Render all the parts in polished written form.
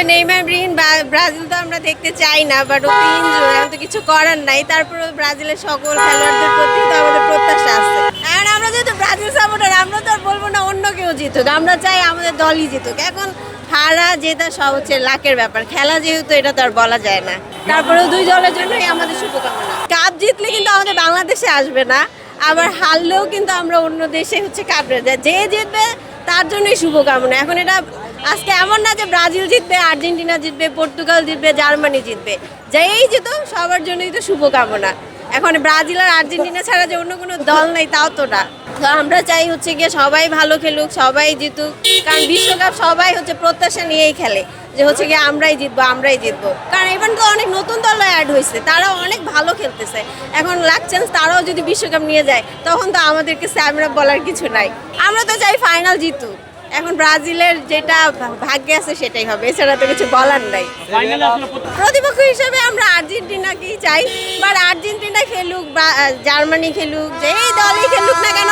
আসলে নেইমার বিহীন ব্রাজিল তো আমরা দেখতে চাই না, বাট ও ইনজুর, এখন তো কিছু করার নাই। তারপরে ব্রাজিলের সকল খেলোয়াড়দের প্রতি তো আমাদের প্রত্যাশা আছে। এখন আমরা যেহেতু ব্রাজিল সাপোর্টার, আমরা তো আর বলবো না অন্য কেউ জিতুক, আমরা চাই আমাদের দলই জিতুক। এখন হারা জেতা সব হচ্ছে লাকের ব্যাপার, খেলা যেহেতু এটা তো আর বলা যায় না। তারপরেও দুই দলের জন্যই আমাদের শুভকামনা। কাপ জিতলে কিন্তু আমাদের বাংলাদেশে আসবে না, আবার হারলেও কিন্তু আমরা অন্য দেশে হচ্ছে কাপড়ে যায়। যে জিতবে তার জন্যই শুভকামনা। এখন এটা আজকে এমন না যে ব্রাজিল জিতবে, আর্জেন্টিনা জিতবে, পর্তুগাল জিতবে, জার্মানি জিতবে, যেই জিত সবার জন্যই তো শুভকামনা। এখন ব্রাজিল আর আর্জেন্টিনা ছাড়া যে অন্য কোনো দল নেই তাও তো না। তো আমরা চাই হচ্ছে গিয়ে সবাই ভালো খেলুক, সবাই জিতুক, কারণ বিশ্বকাপ সবাই হচ্ছে প্রত্যাশা নিয়েই খেলে যে হচ্ছে গিয়ে আমরাই জিতবো। কারণ এবার তো অনেক নতুন দল অ্যাড হয়েছে, তারাও অনেক ভালো খেলতেছে। এখন লাক চান্স তারাও যদি বিশ্বকাপ নিয়ে যায় তখন তো আমাদেরকে স্যামরা বলার কিছু নাই। আমরা তো চাই ফাইনাল জিতুক। এখন ব্রাজিলের যেটা ভাগ্যে আছে সেটাই হবে, এছাড়া তো কিছু বলার নাই। প্রতিপক্ষ হিসেবে আমরা আর্জেন্টিনাকেই চাই, বাট আর্জেন্টিনা খেলুক বা জার্মানি খেলুক, যেই দলই খেলুক না কেন,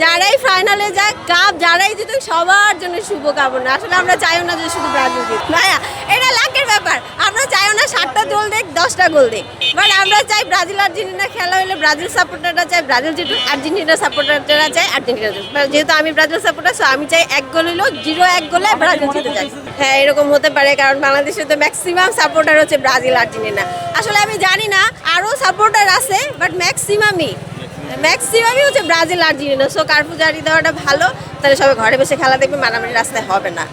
যারাই ফাইনালে যায়, কাপ যারাই জিতুক, সবার জন্য শুভকামনা। আসলে আমরা চাইও না যে শুধু ব্রাজিল জিতুক, ভাইয়া এটা লাকের ব্যাপার। আমরা চাইও না 7টা গোল দেখ 10টা গোল দেখ, বাট আমরা চাই ব্রাজিল আর্জেন্টিনা খেলা হলে ব্রাজিল সাপোর্টাররা চাই ব্রাজিল জিতুক, আর্জেন্টিনা সাপোর্টাররা চাই আর্জেন্টিনা জিতুক। যেহেতু আমি ব্রাজিল সাপোর্টার, সো আমি চাই 1 গোল হইলো 0-1 গোলে ব্রাজিল জিতে যায়। হ্যাঁ, এরকম হতে পারে, কারণ বাংলাদেশে তো ম্যাক্সিমাম সাপোর্টার হচ্ছে ব্রাজিল আর্জেন্টিনা। আসলে আমি জানি না আরও সাপোর্টার আছে, বাট ম্যাক্সিমামই হচ্ছে ব্রাজিল আর্জেন্টিনা। সো কারফুজারি দেওয়াটা ভালো, তাহলে সবাই ঘরে বসে খেলা দেখবে, মারামারি রাস্তায় হবে না।